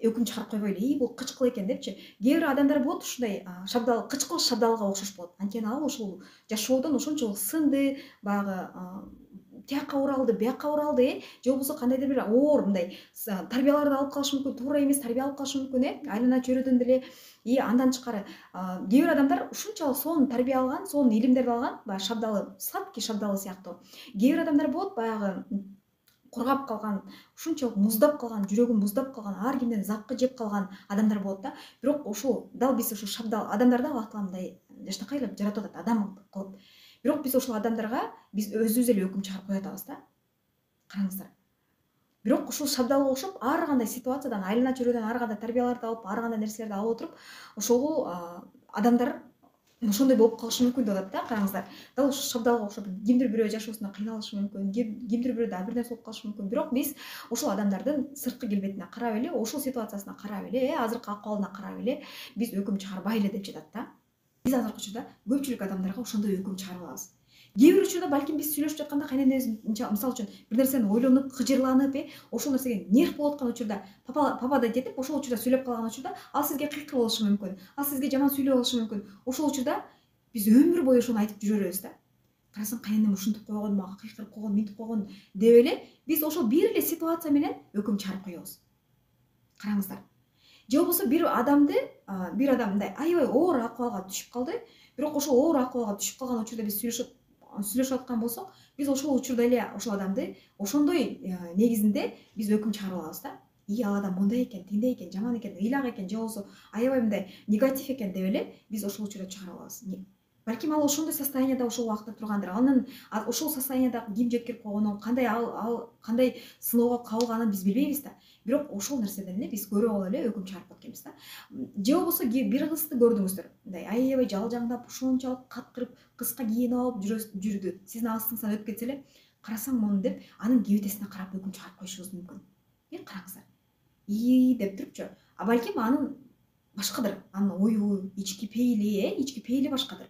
өкүм чыгарып койбойлу, бул кычкыл экен депчи. Кээ бир адамдар болот ушундай шабдалы, кычкыл шабдалыга окшош болот. Анткени ал ушул жашоодон ошончолук сынды, баягы тияка уралды, бияка уралды, же болбосо кандайдыр бир оор мындай тарбияларды алып калышы мүмкүн, туура эмес тарбия алып калышы мүмкүн, айлана чөйрөдөн деле. Андан тышкары кээ бир адамдар ушунчалык сонун тарбия алган, сонун илимдерди алган, баягы шабдалы, сладкий шабдалы сыяктуу. Кээ бир адамдар болот баягы кургап калган, ушунчалык муздап калган, жүрөгү муздап калган, ар кимден запкы жеп калган адамдар болот да. Бирок ушул дал биз ушул шабдал адамдарды Аллах таала мындай жакшынакай эле жаратып атат, адам кылып. Бирок биз ошол адамдарга биз өзүбүз эле өкүм чыгарып кое атабыз да. Караңыздар. Бирок ушул шабдалга окшоп ар кандай ситуациядан, айлана чөйрөдөн ар кандай тарбияларды алып, ар кандай нерселерди алып отуруп, ошол адамдар ошондой болуп калышы мүмкүн деп атат да. Караңыздар. Дал ушул шабдалга окшоп кимдир бирөө жашоосунда кыйналышы мүмкүн, кимдир бирөө дагы бир нерсе болуп калышы мүмкүн. Бирок биз ошол адамдардын сырткы келбетине карап эле, ошол ситуациясына карап эле, азыркы акыбалына карап эле биз өкүм чыгарбайлы деп жатат да. Биз азыркы учурда көпчүлүк адамдарга ошондой өкүм чыгарып алабыз. Кээ бир учурда балким биз сүйлөшүп жатканда кайненебиз мисалы үчүн бир нерсени ойлонуп, кыжырланып, ошол нерсеге нерв болуп аткан учурда, пападай кетип, ошол учурда сүйлөп калган учурда, ал сизге кыйкыр болушу мүмкүн, ал сизге жаман сүйлөп алышы мүмкүн. Ошол учурда биз өмүр бою ошону айтып жүрө беребиз да. Карасаң кайненем ушинтип койгон, мага кыйкырып койгон, минтип койгон деп эле биз ошол бир эле ситуация менен өкүм чыгарып коебуз. Караңыздар. Же болбосо бир адам мындай аябай оор акыбалга түшүп калды. Бирок ошол оор акыбалга түшүп калган учурда биз сүйлөшүп аткан болсок, биз ошол учурда эле ошол адамды ошондой негизинде биз өкүм чыгарып алабыз да. Ал адам мындай экен, тиндей экен, жаман экен, ыйлак экен, же болбосо аябай мындай негатив экен деп эле биз ошол учурда чыгарып алабыз. Балким ал ошондой состоянияда ошол убакытта тургандыр. Анын ошол состоянияда ким жеткирип койгонун, кандай сыноого кабылганын биз билбейбиз да. Бирок ошол нерседен эле биз көрө алып эле өкүм чыгарып кеткенбиз да. Же болбосо бир кызды көрдүңүздөр. Мындай аябай жалжаңдап, ушунчалык каткырып, кыска кийинип алып жүрдү. Сиздин астыңыздан өтүп кетсе эле, карасаң мону деп, анын кебетесине карап өкүм чыгарып коюшуңуз мүмкүн. Караңыздар. Деп турупчу. Балким анын башкадыр. Анын ою, ички пейили башкадыр.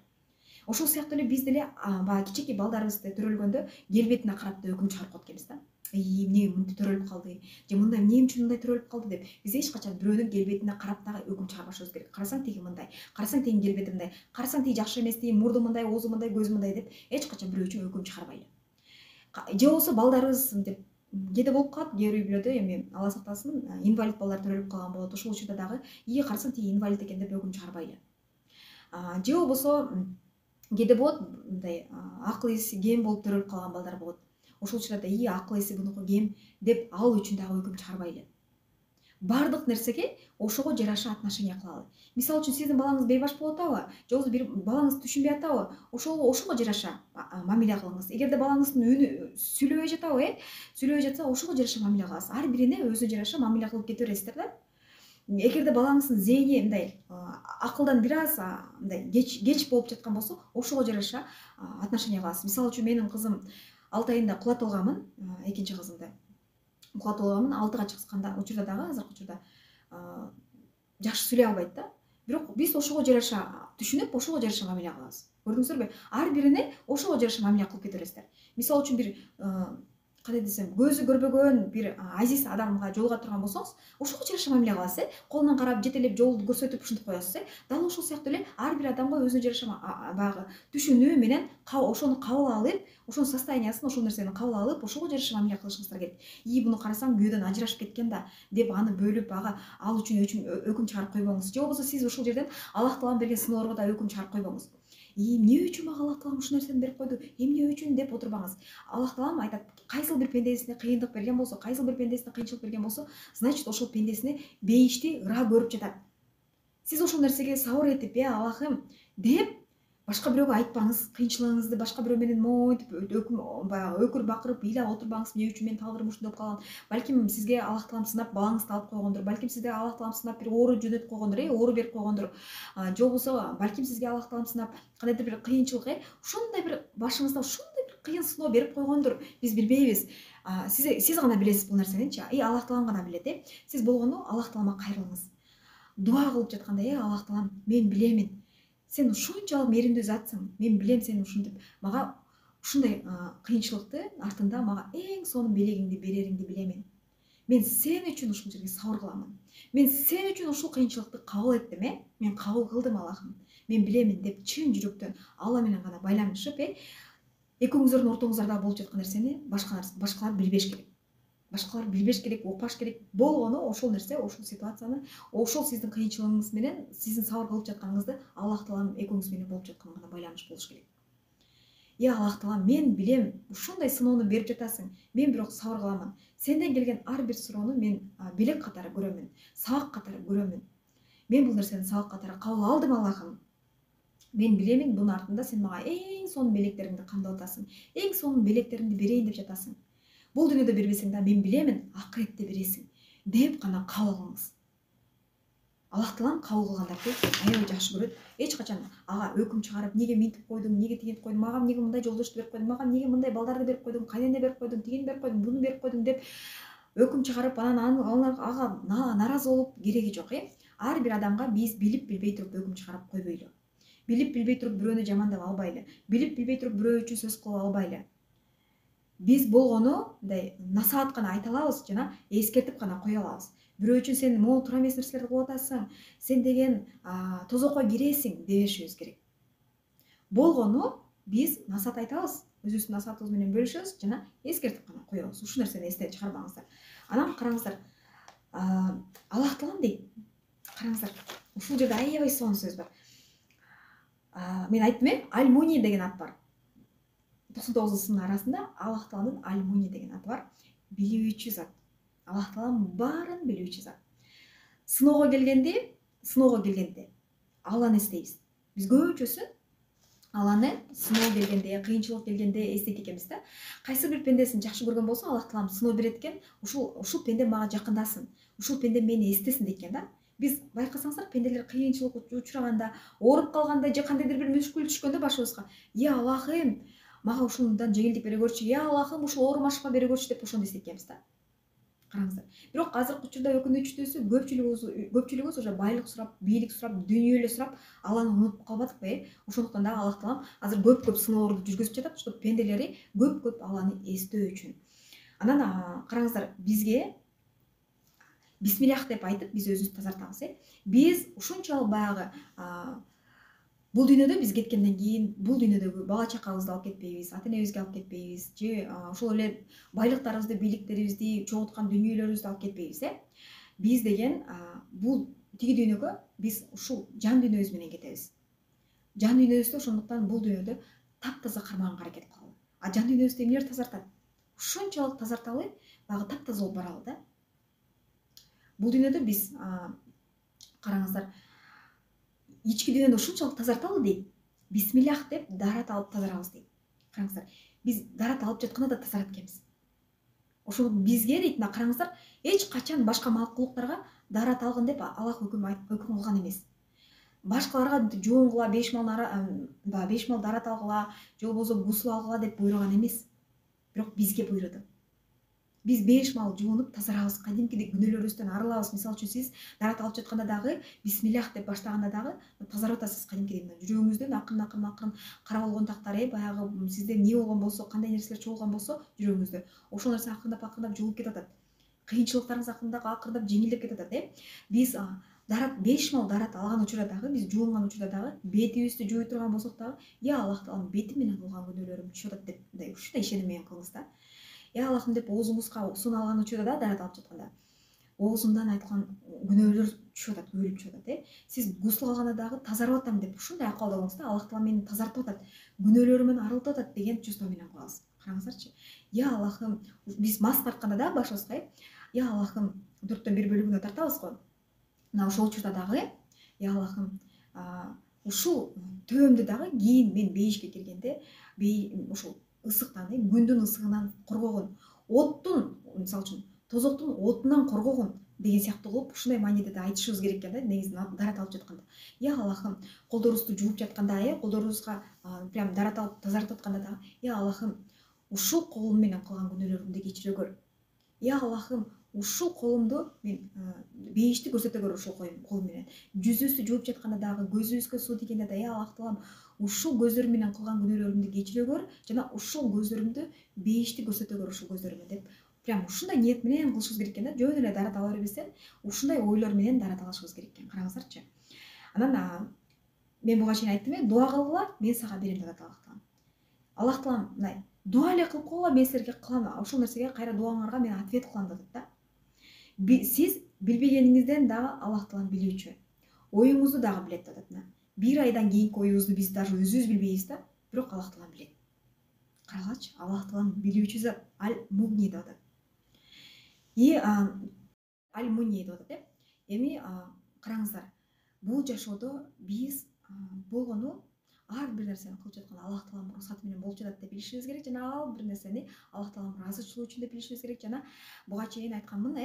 Ошол сыяктуу эле биз деле баягы кичинекей балдарыбызды төрөлгөндө келбетине карап да өкүм чыгарып коет экенбиз да. Эмне мынтип төрөлүп калды, же мындай эмне үчүн мындай төрөлүп калды деп биз эч качан бирөөнүн келбетине карап дагы өкүм чыгарбашыбыз керек. Карасаң тиги мындай, карасаң тигинин келбети мындай, карасаң тиги жакшы эмес, тиги мурду мындай, оозу мындай, көзү мындай деп эч качан бирөө үчүн өкүм чыгарбайлы. Же болбосо балдарыбыз деп кээде болуп калат, кээ бир үйлөрдө эми Алла сактасын, инвалид балдар төрөлүп калган болот. Ошол учурда дагы карасаң тиги инвалид экен деп өкүм чыгарбайлы. Же болбосо кээде болот мындай акыл эси кем болуп төрөлүп калган балдар болот. Ошол учурда акыл эси бунуку кем деп ал үчүн дагы өкүм чыгарбайлы. Бардык нерсеге ошого жараша отношение кылалы. Мисалы үчүн сиздин балаңыз бейбаш болуп атабы, же болбосо бир балаңыз түшүнбөй атабы, ошого жараша мамиле кылыңыз. Эгерде балаңыздын үнү сүйлөбөй жатса, ошого жараша мамиле кыласыз. Ар бирине өзүнө жараша мамиле кылып кете бересиздер да. Эгерде балаңыздын зейни мындай акылдан бир аз мындай кеч болуп жаткан болсо, ошого жараша отношение кыласыз. Мисалы үчүн менин кызым 6 айында кулатылганмын, экинчи кызымды. Кулатылганмын, 6-га чыкканда учурда дагы азыркы учурда жакшы сүйлөй албайт да. Бирок биз ошого жараша түшүнүп, ошого жараша мамиле кылабыз. Көрдүңүздөрбү? Ар бирине ошого жараша мамиле кылып кете бересиздер. Мисалы үчүн бир кандай десем, көзү көрбөгөн бир азиз адамга жолуга турган болсоңуз, ошого жараша мамиле кыласыз, колунан карап, жетелеп, жолду көрсөтүп ушинтип коесуз. Дал ошол сыяктуу эле ар бир адамга өзүнө жараша баягы түшүнүү менен ошону кабыл алып, ошонун состояниясын, ошол нерсени кабыл алып, ошого жараша мамиле кылышыңыздар керек. Буну карасаң күйөөдөн ажырашып кеткен да деп аны бөлүп ал үчүн өкүм чыгарып койбоңуз. Же болбосо сиз ушул жерден Аллах Таалам берген сыноорго да өкүм чыгарып койбоңуз. Эмне үчүн мага Аллах Таалам ушул нерсени берип койду? Эмне үчүн деп отурбаңыз. Аллах Таалам айтат, кайсыл бир пендесине кыйындык берген болсо, кайсыл бир пендесине кыйынчылык берген болсо, значит ошол пендесине бейишти ыра көрүп жатат. Сиз ошол нерсеге сабыр этип, Аллахым деп башка бирөөгө айтпаңыз, кыйынчылыгыңызды башка бирөө менен монтип өкүр бакырып ыйлап отурбаңыз. Эмне үчүн менин тагдырым ушундай болуп калган? Балким сизге Аллах Таалам сынап балаңызды алып койгондур. Балким сизге Аллах Таалам сынап бир оору жөнөтүп койгондур, оору берип койгондур. Же болбосо балким сизге Аллах Таалам сынап кандайдыр бир кыйынчылык, ушундай бир башыңызда ушундай бир кыйын сыноо берип койгондур. Биз билбейбиз. Сиз гана билесиз бул нерсеничи. Аллах Таалам гана билет. Сиз болгону Аллах Таалама кайрылыңыз. Дуа кылып жатканда, Аллах Таалам, мен билемин. Сен ушунчалык мээримдүү затсың. Мен билем сени ушинтип. Мага ушундай кыйынчылыкты артында мага эң сонун белегиңди берериңди билемин. Мен сен үчүн ушул жерге сабыр кыламын. Мен сен үчүн ушул кыйынчылыкты кабыл эттим, Мен кабыл кылдым, Аллахым. Мен билемин деп чын жүрөктөн Алла менен гана байланышып, экөөңүздөрдүн ортоңуздарда болуп жаткан нерсени башкалар билбеш керек. Башкалар билбеш керек, укпаш керек. Болгону ошол нерсе, ошол ситуацияны, ошол сиздин кыйынчылыгыңыз менен сиздин сабыр кылып жатканыңызды Аллах Таалам экөөңүз менен болуп жатканына байланыш болуш керек. Аллах Таалам, мен билем, ушундай сыноону берип жатасың. Мен бирок сабыр кыламын. Сенден келген ар бир суроону мен белек катары көрөмүн, сабак катары көрөмүн. Мен бул нерсени сабак катары кабыл алдым, Аллахым. Мен билемин бунун артында сен мага эң сонун белектериңди камдап атасың. Эң сонун белектериңди берейин деп жатасың. Бул дүйнөдө бербесең да мен билемин, акыретте бересиң деп гана кабыл кылыңыз. Аллах таалам кабыл кылгандарды аябай жакшы көрөт. Эч качан ага өкүм чыгарып, неге мынтип койдуң, неге тигинтип койдуң, мага неге мындай жолдошду берип койдуң, мага неге мындай балдарды берип койдуң, кайнене берип койдуң, тигини берип койдуң, буну берип койдуң деп өкүм чыгарып, анан ага наразы болуп кереги жок. Ар бир адамга биз билип билбей туруп өкүм чыгарып койбойлу. Билип билбей туруп бирөөнү жамандап албайлы. Билип билбей туруп бирөө үчүн сөз кылып албайлы. Биз болгону мындай насаат гана айта алабыз жана эскертип гана кое алабыз. Бирөө үчүн сен могу туура эмес нерселерди кылып атасың, сен деген тозокко киресиң дебешибиз керек. Болгону биз насаат айтабыз, өзүбүздүн насаатыбыз менен бөлүшөбүз жана эскертип гана коебуз. Ушул нерсени эстен чыгарбаңыздар. Анан караңыздар, Аллах таалам дейт. Караңыздар, ушул жерде аябай сонун сөз бар. Мен айттым, Аль-Муни деген ат бар. 99 ысымдын арасында Аллах тааланын Аль-Муни деген аты бар. Билүүчү зат. Аллах таалам баарын билүүчү зат. Сыноого келгенде Алланы эстейбиз. Биз көбүнчөсү Алланы сыноо келгенде, кыйынчылык келгенде эстейт экенбиз да. Кайсы бир пендесин жакшы көргөн болсо, Аллах таалам сыноо берет экен, ушул пенде мага жакындасын, ушул пенде мени эстесин дейт экен да. Биз байкасаңыздар, пенделер кыйынчылыкка учураганда, ооруп калганда же кандайдыр бир мүшкүл түшкөндө башыбызга, "Я Аллахым, мага ушундан жеңилдик бере көрчү, я Аллахым, ушул ооруман шифа бере көрчү" деп ошондо эстейт экенбиз да. Караңыздар. Бирок азыркы учурда өкүнүчтүүсү көпчүлүгүбүз уже байлык сурап, бийлик сурап, дүнүйө эле сурап, Алланы унутуп калбадыкпы? Ошондуктан да Аллах таалам азыр көп сыноолорду жүргүзүп жатат, чтобы пенделери көп Алланы эстөө үчүн. Анан караңыздар, бизге бисмиллах деп айтып, биз өзүбүздү тазартабыз. Биз ушунчалык баягы бул дүйнөдө биз кеткенден кийин бул дүйнөдөгү бала чакабызды алып кетпейбиз, ата энебизге алып кетпейбиз, же ошол эле байлыктарыбызды, бийликтерибизди, чогулткан дүнүйөлөрүбүздү алып кетпейбиз. Биз деген бул тиги дүйнөгө биз ушул жан дүйнөбүз менен кетебиз. Жан дүйнөбүздү ошондуктан бул дүйнөдө таптаза кармаганга аракет кылалы. Жан дүйнөбүздү эмнелер тазартат? Ушунчалык тазарталы, баягы таптаза болуп баралы да. Бул дүйнөдө биз караңыздар, ички дүйнөнү ушунчалык тазарталы дейт. Бисмиллах деп дарат алып тазарабыз дейт. Караңыздар, биз дарат алып жатканда да тазарат экенбиз. Ошол бизге дейт, мына караңыздар, эч качан башка макулуктарга дарат алгын деп Аллах өкүм кылган эмес. Башкаларга жуунгула, 5 мал дарат алгыла, же болбосо гусул алгыла деп буйруган эмес. Бирок бизге буйруду. Биз 5 мал жуунуп тазарабыз, кадимкидей күнөөлөрүбүздөн арылабыз. Мисалы үчүн сиз дарат алып жатканда дагы бисмиллах деп баштаганда дагы тазарып атасыз, кадимкидей мына жүрөгүңүздөн акырын кара болгон тактар, баягы сизде эмне болгон болсо, кандай нерселер чогулган болсо жүрөгүңүздө, ошол нерсе акырындап жугуп кетип атат. Кыйынчылыктарыңыз акырындап жеңилдеп кетип атат. Биз 5 мал дарат алган учурда дагы, биз жуунган учурда дагы, бетибизди жууй турган болсок дагы, я Аллах таалам бетим менен кылган күнөөлөрүм түшүп атат деп ушундай ишеним менен кылыңыз да. Я Аллахым деп оозуңузга суу алган учурда да дарат алып жатканда, оозумдан айткан күнөөлөр түшүп атат, өлүп түшүп атат. Сиз гусул алганда дагы тазарып атам деп ушундай акыбалда болуңуз да. Аллах таалам мени тазартып атат, күнөөлөрүмөн арылтып атат деген чувство менен кылабыз. Караңыздарчы. Я Аллахым, биз мас тартканда да башыбызга, я Аллахым 4төн 1 бөлүгүнө тартабыз го. Мына ошол учурда дагы, я Аллахым, ушул төбөмдү дагы кийин мен бейишке киргенде, ушул ысыктан, күндүн ысыгынан коргогун, оттун, мисалы үчүн тозоктун отунан коргогун деген сыяктуу кылып, ушундай мааниде да айтышыбыз керек экен да, негизи дарат алып жатканда. Я Аллахым, колдорубузду жууп жатканда, колдорубузга прям дарат алып тазартып атканда да, я Аллахым, ушул колум менен кылган күнөөлөрүмдү кечире көр. Я Аллахым, ушул колумду мен бейишти көрсөтө көр ушул колум менен. Жүзүбүздү жууп жатканда дагы, көзүбүзгө суу тийгенде да, я Аллах таалам, ушул көзөрүм менен кылган күнөөлөрүмдү кечире көр жана ушул көзөрүмдү бейишти көрсөтө көр ушул көзөрүмө деп, прям ушундай ниет менен кылышыбыз керек экен да. Жөн эле дарат ала бербестен, ушундай ойлор менен дарат алышыбыз керек экен. Караңыздарчы. Анан мен буга чейин айттым, дуа кылгыла, мен сага берем деп атат Аллах таалам. Аллах таалам мындай дуа эле кылып койгула, мен силерге кылам, ошол нерсеге кайра дуаңарга мен ответ кылам деп атат да. Сиз билбегениңизден дагы Аллах таалам билүүчү. Оюңузду дагы билет деп атат. Бир айдан кийинки оюбузду биз даже өзүбүз билбейбиз да, бирок Аллах таалам билет. Карагачы, Аллах таалам билүүчү зат, Аль-Мугни деп атат. Аль-Муни деп атат. Эми караңыздар, бул жашоодо биз болгону ар бир нерсени кылып жаткан Аллах тааланын уруксаты менен болуп жатат деп билишибиз керек жана ал бир нерсени Аллах тааланын ыраазычылыгы үчүн деп билишибиз керек жана буга чейин айтканмын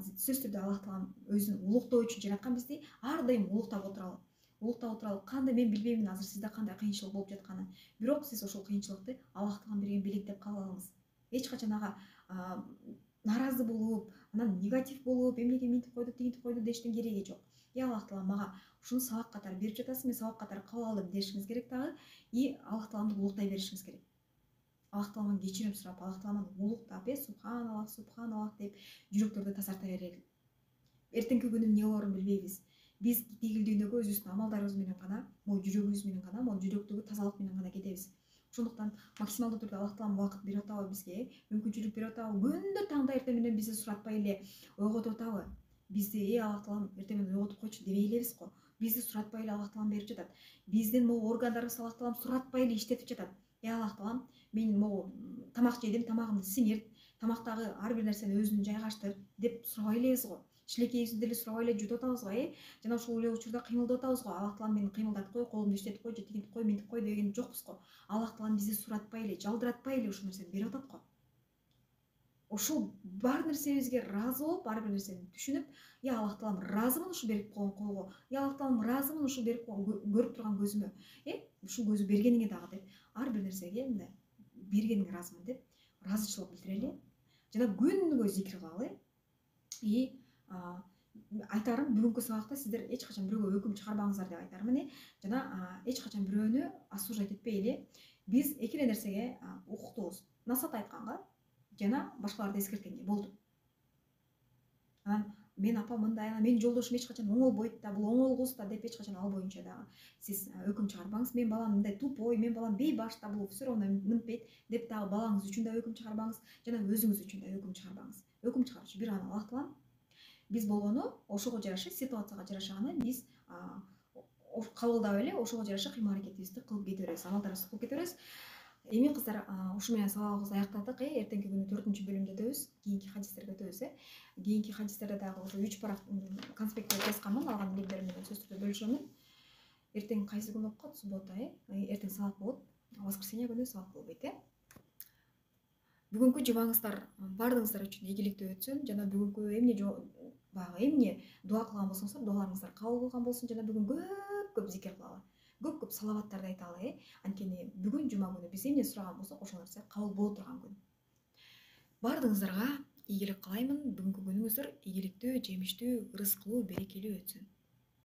сөзсүз түрдө Аллах таалам өзүн улуктоо үчүн жараткан бизди ар дайым улуктап отуралы кандай мен билбеймин азыр сизде кандай кыйынчылык болуп жатканын, бирок сиз ошол кыйынчылыкты Аллах таалам берген белек деп кабыл алыңыз. Эч качан ага нааразы болуп, анан негатив болуп, эмнеге минтип койду, тигинтип койду дештин кереги жок. Аллах таалам мага ушуну сабак катары берип жатасың, мен сабак катары кабыл алдым дешиңиз керек дагы, и Аллах тааламды улуктай беришиңиз керек. Аллах тааламдан кечирим сурап, Аллах тааламан улуктап, субханаллах деп жүрөктөрдү тазарта берели. Эртеңки күнү эмне болорун билбейбиз. Биз тигил дүйнөгө өзүбүздүн амалдарыбыз менен гана, могу жүрөгүбүз менен гана, могу жүрөктөгү тазалык менен гана кетебиз. Ошондуктан максималдуу түрдө Аллах таалам убакыт берип атабы бизге, мүмкүнчүлүк берип атабы, күндө таңда эртең менен бизди суратпай эле ойготуп атабы. Бизди Аллах таалам эртең менен ойготуп койчу дебей элебиз го. Бизди суратпай эле Аллах таалам берип жатат. Биздин могу органдарыбызды Аллах таалам суратпай эле иштетип жатат. Аллах таалам мен могу тамак жедим, тамагымды сиңирт, тамактагы ар бир нерсени өзүнө жайгаштыр деп сурабай элебиз го. Шилекейибизди деле сурабай эле жутуп атабыз го, жана ошол эле учурда кыймылдап атабыз го. Аллах таалам мени кыймылдатып кой, колумду иштетип кой, же тигинтип кой, минтип кой деген жокпуз го. Аллах таалам бизди суратпай эле, жалдыратпай эле ушул нерсени берип атат го. Ошол бар нерсебизге ыраазы болуп, ар бир нерсени түшүнүп, Аллах таалам ыраазымын ушул берип койгон колго, Аллах таалам ыраазымын ушул берип көрүп турган көзүмө, ушул көзү бергениңе дагы деп, ар бир нерсеге мындай бергениңе ыраазымын деп ыраазычылык билдирели жана күнүгө зикир кылалы. Айтарым, бүгүнкү сабакта сиздер эч качан бирөөгө өкүм чыгарбаңыздар деп айтармын, жана эч качан бирөөнү осуждать этпейли. Биз эки эле нерсеге укуктуубуз: насаат айтканга жана башкаларды эскерткенге болду. Анан мен апа мындай, менин жолдошум эч качан оңолбойт да, бул оңол кыз да деп эч качан ал боюнча дагы сиз өкүм чыгарбаңыз. Мен балам мындай тупой, мен балам бейбаш да, бул все равно мынтпейт деп дагы балаңыз үчүн да өкүм чыгарбаңыз, жана өзүңүз үчүн да өкүм чыгарбаңыз. Өкүм чыгаруучу бир гана Аллах таалам. Биз болгону ошого жараша, ситуацияга жараша гана биз кабылдап эле ошого жараша кыймыл аракетибизди кылып кете беребиз, амалдарыбызды кылып кете беребиз. Эми кыздар, ушу менен сабагыбызды аяктадык. Эртеңки күнү 4-бөлүмдө өтөбүз, кийинки хадистерге өтөбүз. Кийинки хадистерде дагы уже 3 парак конспектте жазганмын, алган билимдерим менен сөз түрдө бөлүшөмүн. Эртең кайсы күн болуп калат? Суббота, эртең сабак болот. Воскресенье күнү сабак болбойт, Бүгүнкү жумаңыздар бардыгыңыздар үчүн ийгиликтүү өтсүн, жана бүгүнкү эмне дуа кылган болсоңуздар, дуаларыңыздар кабыл болгон болсун, жана бүгүн көп зикир кылалы. Көп салаваттарды айталы. Анткени бүгүн жума күнү биз эмне сураган болсок, ошол нерсе кабыл боло турган күн. Бардыгыңыздарга ийгилик каалаймын. Бүгүнкү күнүңүздөр ийгиликтүү, жемиштүү, ырыскылуу, берекелүү өтсүн.